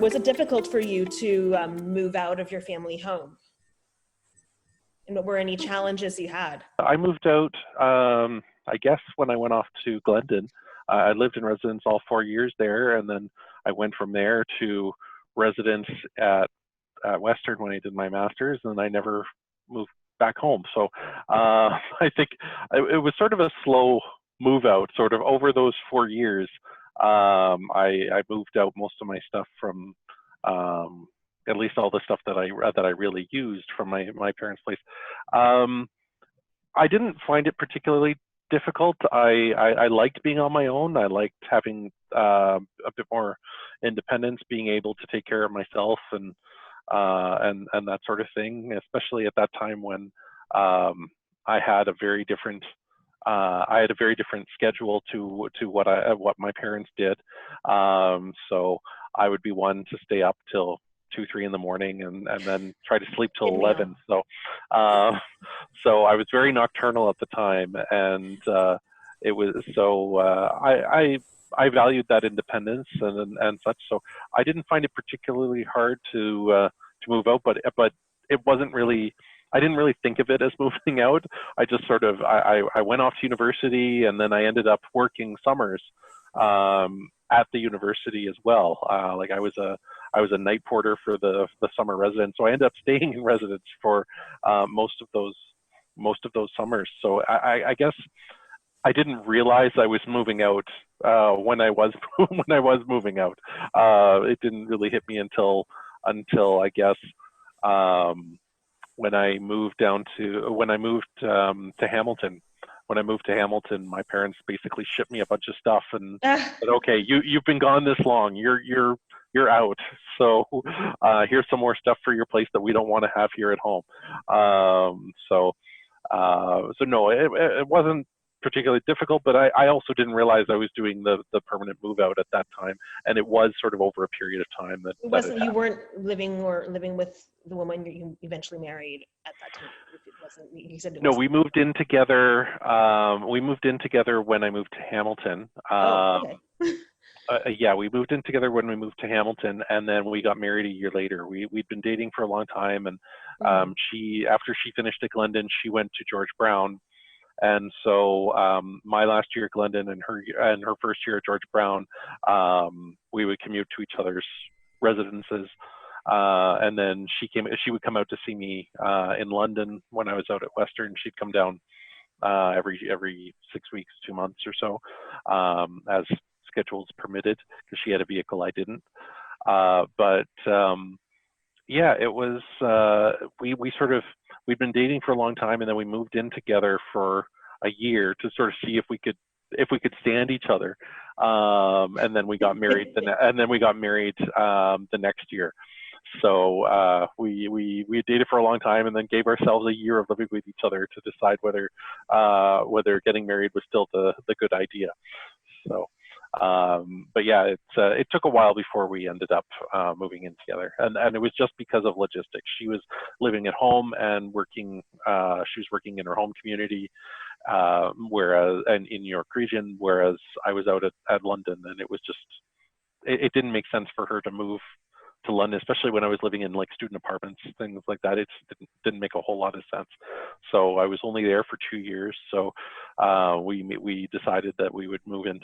was it difficult for you to move out of your family home? And what were any challenges you had? I moved out, I guess, when I went off to Glendon. I lived in residence all 4 years there, and then I went from there to residence at Western when I did my master's, and I never moved back home. So I think it was sort of a slow move out, sort of over those 4 years. I moved out most of my stuff from, at least all the stuff that I really used from my parents' place. I didn't find it particularly difficult. I liked being on my own. I liked having a bit more independence, being able to take care of myself and that sort of thing. Especially at that time when I had a very different schedule to what my parents did. So I would be one to stay up till 2-3 in the morning and then try to sleep till 11. So so I was very nocturnal at the time, and it was so I valued that independence and such. So I didn't find it particularly hard to move out, but it wasn't really. I didn't really think of it as moving out. I just sort of I went off to university, and then I ended up working summers at the university as well. Like I was a night porter for the summer residence, so I ended up staying in residence for most of those summers. So I guess I didn't realize I was moving out when I was moving out. It didn't really hit me until I guess when I moved to Hamilton. When I moved to Hamilton, my parents basically shipped me a bunch of stuff and said, "Okay, you've been gone this long. You're out. So here's some more stuff for your place that we don't want to have here at home." So no, it wasn't particularly difficult, but I also didn't realize I was doing the permanent move out at that time, and it was sort of over a period of time that it wasn't. You weren't living with the woman you eventually married at that time. It wasn't. You said it no. wasn't. We moved in together. We moved in together when I moved to Hamilton. Okay. Yeah, we moved in together when we moved to Hamilton, and then we got married a year later. We'd been dating for a long time, and after she finished at Glendon, she went to George Brown. And so my last year at Glendon and her first year at George Brown, we would commute to each other's residences. And then she would come out to see me in London when I was out at Western. She'd come down every 6 weeks, 2 months or so, as schedules permitted, because she had a vehicle, I didn't. Yeah, it was, we'd been dating for a long time, and then we moved in together for a year to sort of see if we could stand each other. And then we got married the next year. So we dated for a long time, and then gave ourselves a year of living with each other to decide whether getting married was still the good idea. So but yeah, it took a while before we ended up moving in together, and it was just because of logistics. She was living at home and working. She was working in her home community, and in New York region, whereas I was out at London, and it was just it didn't make sense for her to move to London, especially when I was living in like student apartments, things like that. It didn't make a whole lot of sense. So I was only there for 2 years. So we decided that we would move in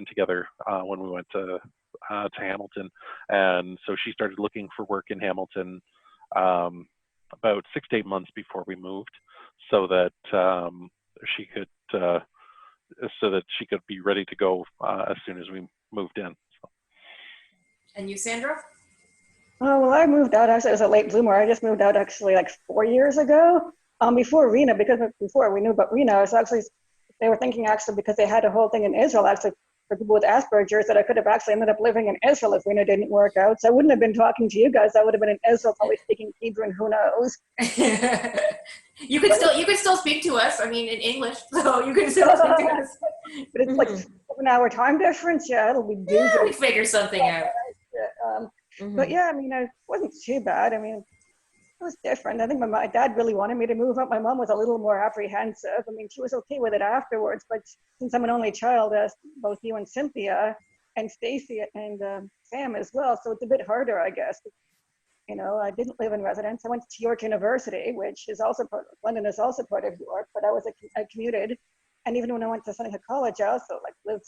together when we went to Hamilton. And so she started looking for work in Hamilton about 6 to 8 months before we moved, so that she could be ready to go as soon as we moved in. So. And you, Sandra? Oh, well, I moved out actually as a late bloomer. I just moved out actually like 4 years ago. Before Rena, because before we knew about Rena, it's actually, they were thinking actually because they had a whole thing in Israel actually for people with Asperger's that I could have actually ended up living in Israel if Rena didn't work out. So I wouldn't have been talking to you guys. I would have been in Israel probably speaking Hebrew and who knows. You could still speak to us. I mean, in English, so you could still speak to us. But it's like 7 hour time difference. Yeah, it'll be due. Yeah, we figure something out. But yeah, I mean, it wasn't too bad. I mean, it was different. I think my dad really wanted me to move up. My mom was a little more apprehensive. I mean, she was okay with it afterwards, but since I'm an only child, as both you and Cynthia, and Stacy and Sam as well. So it's a bit harder, I guess. You know, I didn't live in residence. I went to York University, which is also London is also part of York, but I commuted. And even when I went to Seneca College, I also like lived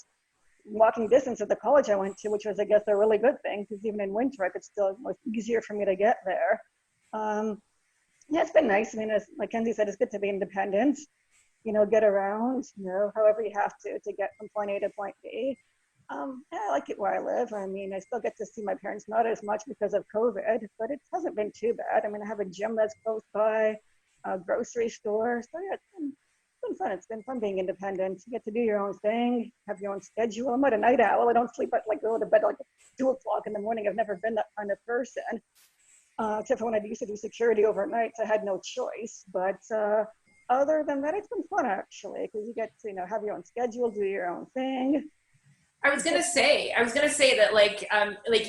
walking distance of the college I went to, which was, I guess, a really good thing, because even in winter, it was easier for me to get there. Yeah, it's been nice. I mean, as Mackenzie said, it's good to be independent, you know, get around, you know, however you have to get from point A to point B. Yeah, I like it where I live. I mean, I still get to see my parents, not as much because of COVID, but it hasn't been too bad. I mean, I have a gym that's close by, a grocery store. So yeah, it's been fun. It's been fun being independent. You get to do your own thing, have your own schedule. I'm not a night owl. I don't sleep at go to bed like 2 o'clock in the morning. I've never been that kind of person, except for when I used to do security overnight. So I had no choice. But other than that, it's been fun actually, because you get to, you know, have your own schedule, do your own thing. I was gonna say that like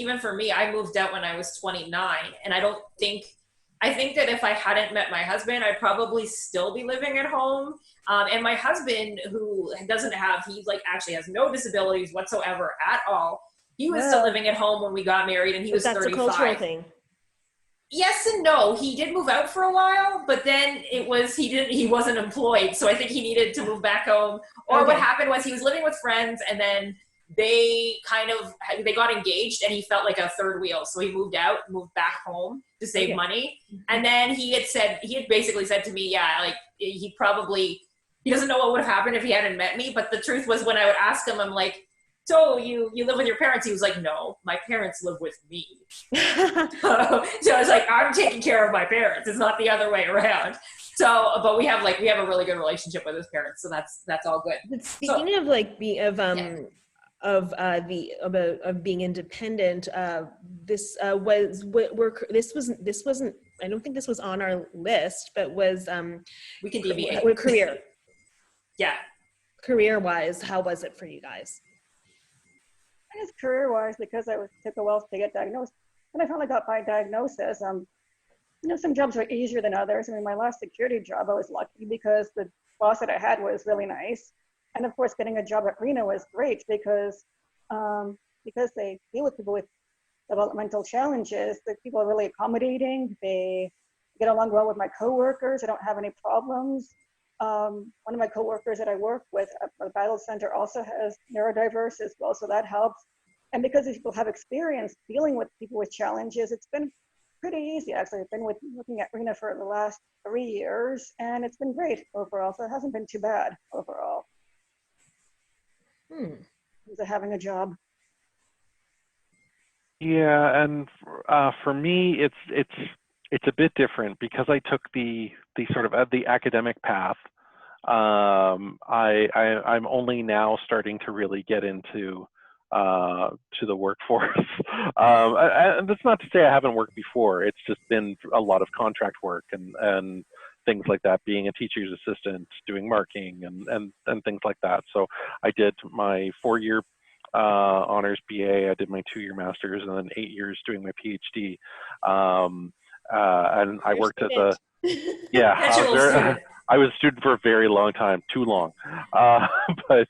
even for me, I moved out when I was 29, and I think that if I hadn't met my husband, I'd probably still be living at home. And my husband, who he like actually has no disabilities whatsoever at all, he was still living at home when we got married, and he was 35. That's a cultural thing. Yes and no. He did move out for a while, but then he wasn't employed, so I think he needed to move back home. Or what happened was he was living with friends, and then they got engaged, and he felt like a third wheel, so he moved back home to save money. And then he had basically said to me, yeah, like he doesn't know what would have happened if he hadn't met me. But the truth was, when I would ask him, I'm like, so you live with your parents? He was like, no, my parents live with me. So I was like, I'm taking care of my parents. It's not the other way around. So, but we have a really good relationship with his parents, so that's all good. But speaking of like of being independent, this wasn't, I don't think this was on our list, but was we can deviate with career. Yeah, career-wise, how was it for you guys? I guess career-wise, because took a while to get diagnosed. When I finally got my diagnosis, you know, some jobs were easier than others. I mean, my last security job, I was lucky because the boss that I had was really nice. And of course, getting a job at Reno was great because they deal with people with developmental challenges. The people are really accommodating. They get along well with my coworkers. I don't have any problems. One of my coworkers that I work with at the Battle Center also has neurodiverse as well, so that helps. And because these people have experience dealing with people with challenges, it's been pretty easy actually. I've been looking at Reno for the last 3 years, and it's been great overall. So it hasn't been too bad overall. In terms of having a job. Yeah, and for me, it's a bit different because I took the sort of the academic path. I'm only now starting to really get into to the workforce. And that's not to say I haven't worked before. It's just been a lot of contract work and things like that, being a teacher's assistant, doing marking and things like that. So I did my 4-year honors BA, I did my 2-year master's, and then 8 years doing my PhD. And I worked as a, I was a student for a very long time, too long. But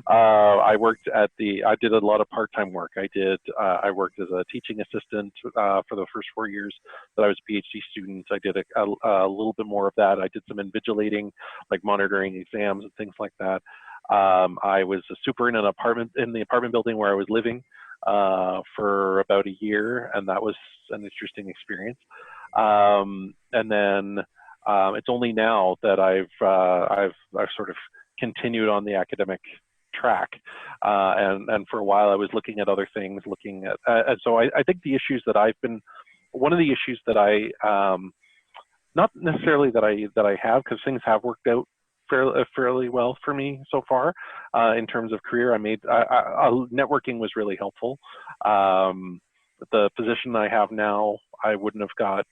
I worked I did a lot of part-time work. I worked as a teaching assistant for the first 4 years that I was a PhD student. I did a little bit more of that. I did some invigilating, like monitoring exams and things like that. I was a super in the apartment building where I was living for about a year, and that was an interesting experience. And then it's only now that I've sort of continued on the academic track, and for a while I was looking at other things, so I think the issues that one of the issues that not necessarily that I have, because things have worked out fairly well for me so far in terms of career. Networking was really helpful. The position I have now, I wouldn't have got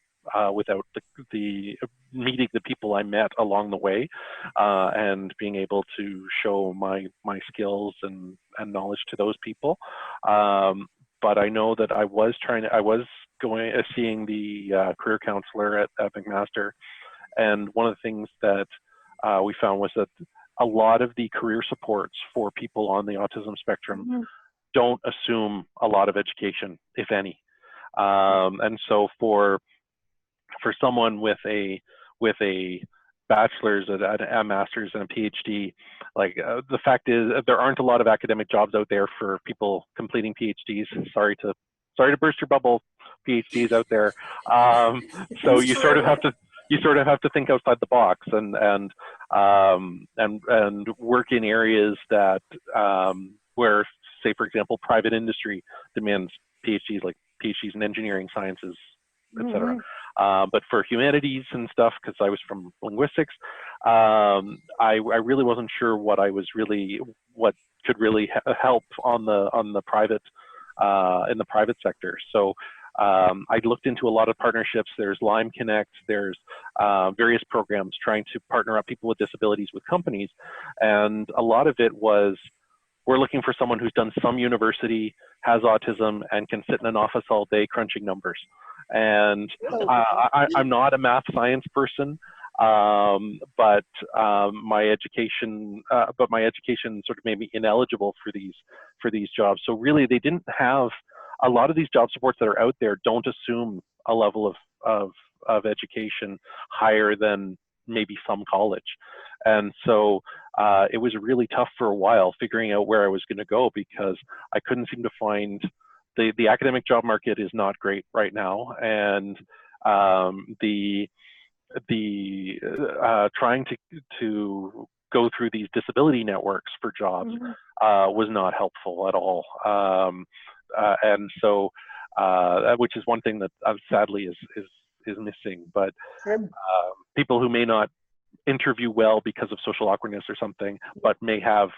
without the meeting the people I met along the way, and being able to show my skills and knowledge to those people. But I know that I was seeing the career counselor at McMaster, and one of the things that we found was that a lot of the career supports for people on the autism spectrum don't assume a lot of education, if any. And so for someone with a bachelor's, a master's, and a PhD, like the fact is there aren't a lot of academic jobs out there for people completing PhDs. Sorry to burst your bubble, PhDs out there. So you sort of have to think outside the box and work in areas that where, say, for example, private industry demands PhDs, like PhDs in engineering sciences, etc. But for humanities and stuff, because I was from linguistics, I really wasn't sure what could really help on the private in the private sector. So I looked into a lot of partnerships. There's Lyme Connect. There's various programs trying to partner up people with disabilities with companies, and a lot of it was, we're looking for someone who's done some university, has autism, and can sit in an office all day crunching numbers. And I'm not a math science person, but my education sort of made me ineligible for these jobs. So really, they didn't have a lot of these job supports that are out there. Don't assume a level of education higher than maybe some college. And so it was really tough for a while figuring out where I was going to go, because I couldn't seem to find the academic job market is not great right now, and trying to go through these disability networks for jobs was not helpful at all. And so which is one thing that sadly is missing. But people who may not interview well because of social awkwardness or something, but may have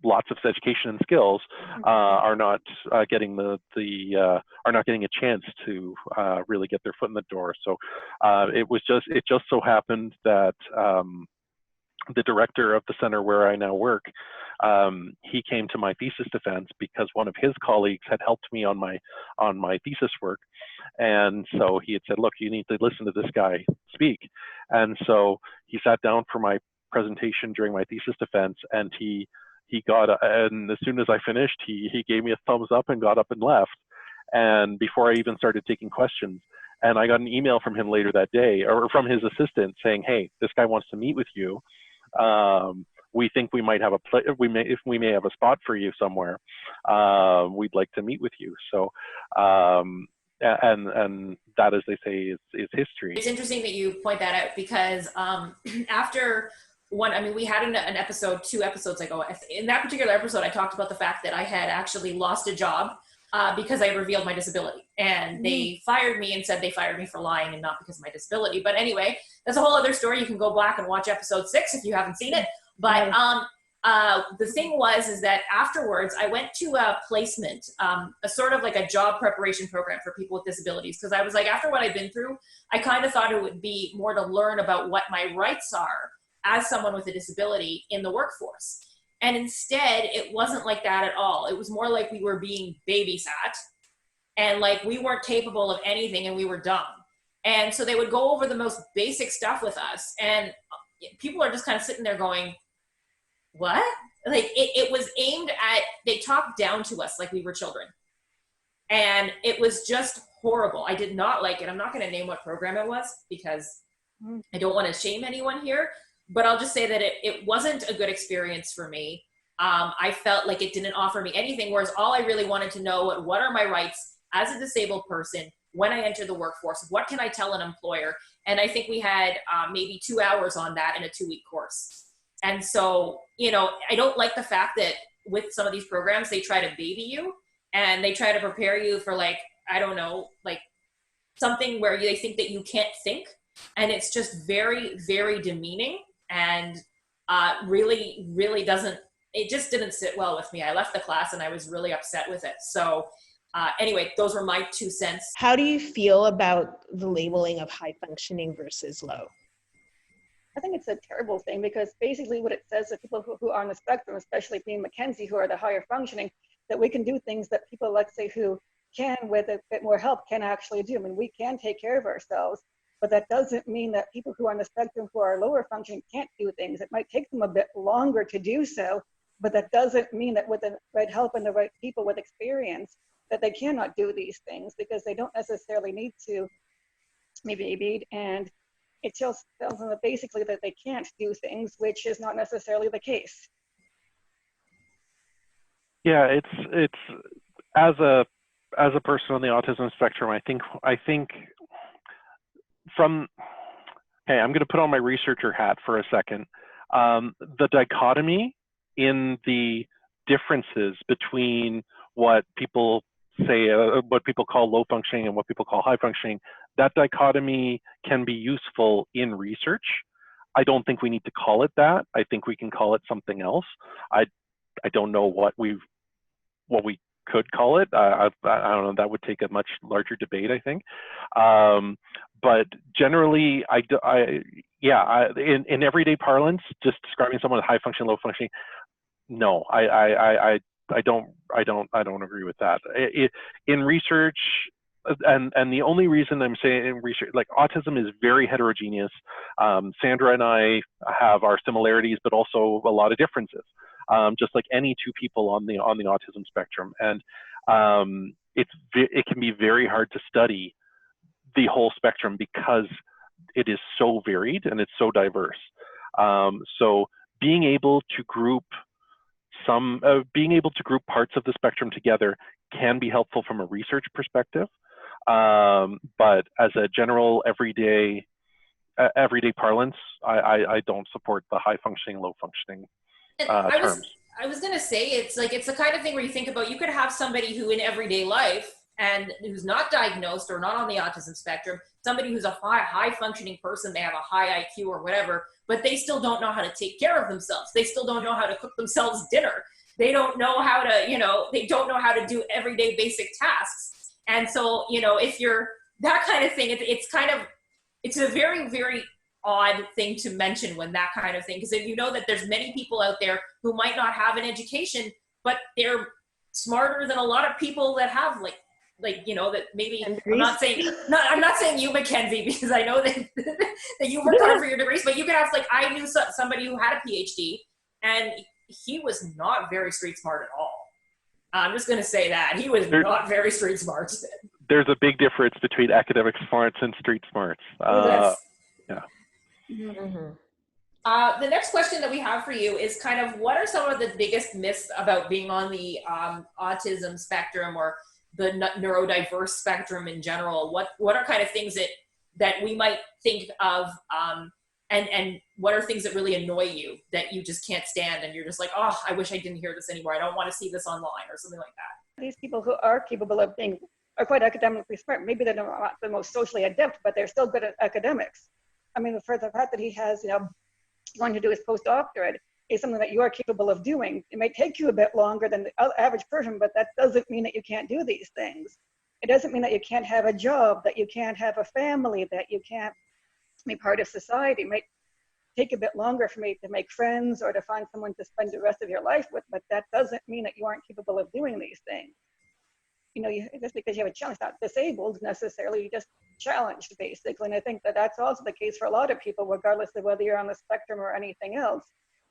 lots of education and skills, are not getting are not getting a chance to really get their foot in the door. So it just so happened that the director of the center where I now work, he came to my thesis defense because one of his colleagues had helped me on my thesis work. And so he had said, look, you need to listen to this guy speak. And so he sat down for my presentation during my thesis defense, and and as soon as I finished, he gave me a thumbs up and got up and left. And before I even started taking questions, and I got an email from him later that day, or from his assistant, saying, hey, this guy wants to meet with you. We think we might have we may have a spot for you somewhere. We'd like to meet with you. So, and that, as they say, is history. It's interesting that you point that out, because after we had an episode 2 episodes ago. In that particular episode, I talked about the fact that I had actually lost a job because I revealed my disability, and they fired me and said they fired me for lying and not because of my disability. But anyway, that's a whole other story. You can go back and watch episode 6 if you haven't seen it. But the thing is that afterwards I went to a placement, a sort of like a job preparation program for people with disabilities. Because I was like, after what I've been through, I kind of thought it would be more to learn about what my rights are as someone with a disability in the workforce. And instead, it wasn't like that at all. It was more like we were being babysat, and like we weren't capable of anything and we were dumb. And so they would go over the most basic stuff with us, and people are just kind of sitting there going, what? Like it was aimed at, they talked down to us like we were children. And it was just horrible. I did not like it. I'm not going to name what program it was because I don't want to shame anyone here. But I'll just say that it wasn't a good experience for me. I felt like it didn't offer me anything, whereas all I really wanted to know, what are my rights as a disabled person when I enter the workforce? What can I tell an employer? And I think we had maybe 2 hours on that in a 2-week course. And so, I don't like the fact that with some of these programs, they try to baby you and they try to prepare you for something where they think that you can't think. And it's just very, very demeaning. And really, really it just didn't sit well with me. I left the class and I was really upset with it. So anyway, those were my 2 cents. How do you feel about the labeling of high functioning versus low? I think it's a terrible thing, because basically what it says is people who are on the spectrum, especially being Mackenzie, who are the higher functioning, that we can do things that people, let's say, who can, with a bit more help, can actually do. I mean, we can take care of ourselves. But that doesn't mean that people who are on the spectrum who are lower functioning can't do things. It might take them a bit longer to do so, But that doesn't mean that with the right help and the right people with experience, that they cannot do these things, because they don't necessarily need to maybe aid. And it just tells them that basically that they can't do things, which is not necessarily the case. Yeah, it's as a person on the autism spectrum, I think from, hey, I'm going to put on my researcher hat for a second. The dichotomy in the differences between what people say, what people call low functioning and what people call high functioning, that dichotomy can be useful in research. I don't think we need to call it that. I think we can call it something else. I don't know what we could call it. I don't know. That would take a much larger debate, I think. But generally, in everyday parlance, just describing someone as high functioning, low functioning, no, I don't agree with that. In research, and the only reason I'm saying in research, like autism is very heterogeneous. Sandra and I have our similarities, but also a lot of differences. Just like any two people on the autism spectrum, and it can be very hard to study the whole spectrum because it is so varied and it's so diverse. So being able to group parts of the spectrum together can be helpful from a research perspective, but as a general everyday parlance, I don't support the high functioning, low functioning terms. I was gonna say, it's the kind of thing where you think about, you could have somebody who in everyday life and who's not diagnosed or not on the autism spectrum, somebody who's a high functioning person, they have a high IQ or whatever, but they still don't know how to take care of themselves. They still don't know how to cook themselves dinner. They don't know how to, they don't know how to do everyday basic tasks. And so, if you're that kind of thing, it's a very, very odd thing to mention when that kind of thing, because if you know that there's many people out there who might not have an education, but they're smarter than a lot of people that have that maybe, I'm not saying you, Mackenzie, because I know that you worked hard for your degrees, but you could have, I knew somebody who had a PhD and he was not very street smart at all. I'm just going to say that he was not very street smart. There's a big difference between academic smarts and street smarts. Yeah. Mm-hmm. The next question that we have for you is kind of, what are some of the biggest myths about being on the autism spectrum or the neurodiverse spectrum in general? What are kind of things that we might think of, and what are things that really annoy you that you just can't stand and you're just like, oh, I wish I didn't hear this anymore. I don't want to see this online or something like that. These people who are capable of are quite academically smart. Maybe they're not the most socially adept, but they're still good at academics. I mean, for the fact that he has, going to do his postdoctorate is something that you are capable of doing. It may take you a bit longer than the average person, but that doesn't mean that you can't do these things. It doesn't mean that you can't have a job, that you can't have a family, that you can't be part of society. It might take a bit longer for me to make friends or to find someone to spend the rest of your life with, but that doesn't mean that you aren't capable of doing these things. Just because you have a challenge, not disabled necessarily, you just challenged basically. And I think that that's also the case for a lot of people, regardless of whether you're on the spectrum or anything else,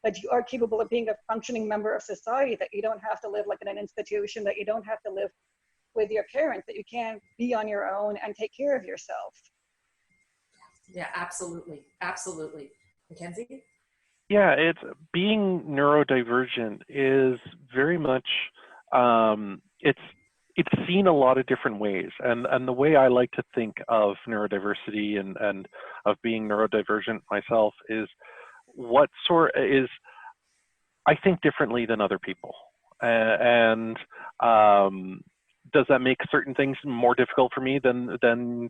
that you are capable of being a functioning member of society, that you don't have to live like in an institution, that you don't have to live with your parents, that you can be on your own and take care of yourself. Yeah, absolutely. Absolutely. Mackenzie? Yeah, being neurodivergent is very much, it's seen a lot of different ways. And the way I like to think of neurodiversity and of being neurodivergent myself is I think differently than other people. And does that make certain things more difficult for me than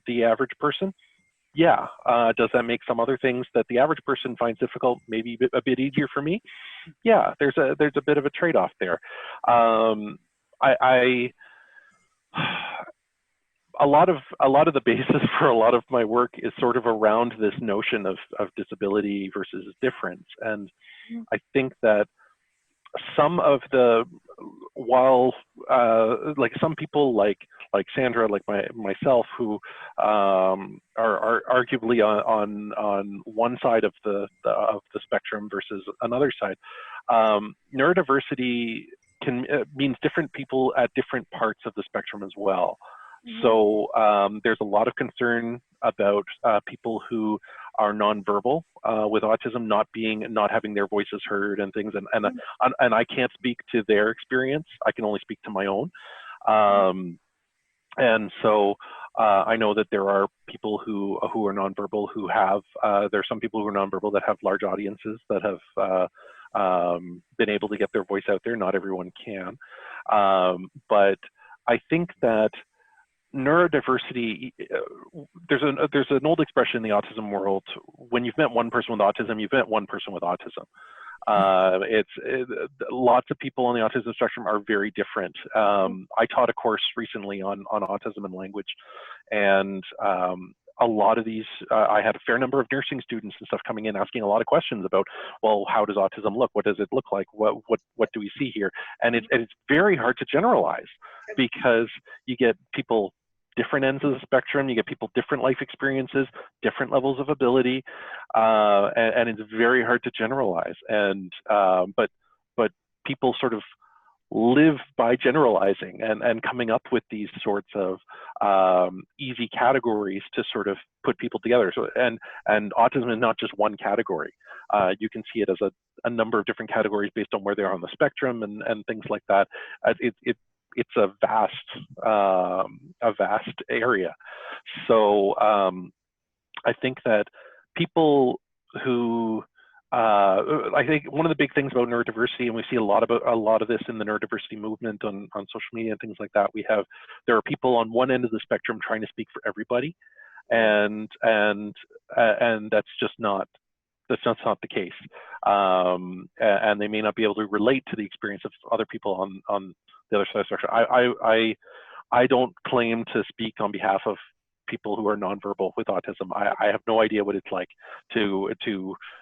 the average person? Yeah. Does that make some other things that the average person finds difficult maybe a bit easier for me? Yeah, there's a bit of a trade-off there. A lot of the basis for a lot of my work is sort of around this notion of disability versus difference. And I think that some of the while like some people like Sandra, like myself, who are arguably on one side of the spectrum versus another side, neurodiversity means different people at different parts of the spectrum as well. Mm-hmm. So there's a lot of concern about people who are nonverbal with autism not having their voices heard and things, and I can't speak to their experience. I can only speak to my own. And so I know that there are people who are nonverbal who have. There are some people who are nonverbal that have large audiences that have been able to get their voice out there. Not everyone can, but I think that neurodiversity, there's an old expression in the autism world: when you've met one person with autism, you've met one person with autism. Lots of people on the autism spectrum are very different. I taught a course recently on autism and language, and a lot of these, I had a fair number of nursing students and stuff coming in asking a lot of questions about, well, how does autism look? What does it look like? What do we see here? And it's very hard to generalize, because you get people different ends of the spectrum, you get people different life experiences, different levels of ability, and it's very hard to generalize. And but people sort of live by generalizing and coming up with these sorts of easy categories to sort of put people together. So and autism is not just one category. You can see it as a number of different categories based on where they are on the spectrum and things like that. It's a vast area. So I think that people who I think one of the big things about neurodiversity, and we see a lot of this in the neurodiversity movement on social media and things like that, there are people on one end of the spectrum trying to speak for everybody, and that's just not the case, and they may not be able to relate to the experience of other people on the other side of the spectrum. I don't claim to speak on behalf of people who are nonverbal with autism. I have no idea what it's like to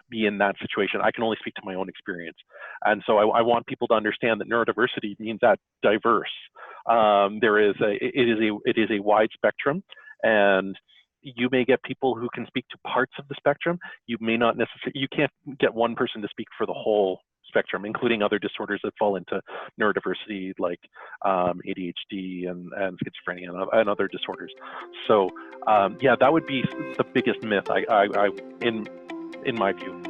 be in that situation. I can only speak to my own experience. And so I want people to understand that neurodiversity means that diverse. It is a wide spectrum, and you may get people who can speak to parts of the spectrum. You may not necessarily, you can't get one person to speak for the whole spectrum, including other disorders that fall into neurodiversity, like ADHD and schizophrenia and other disorders. So yeah, that would be the biggest myth in my view.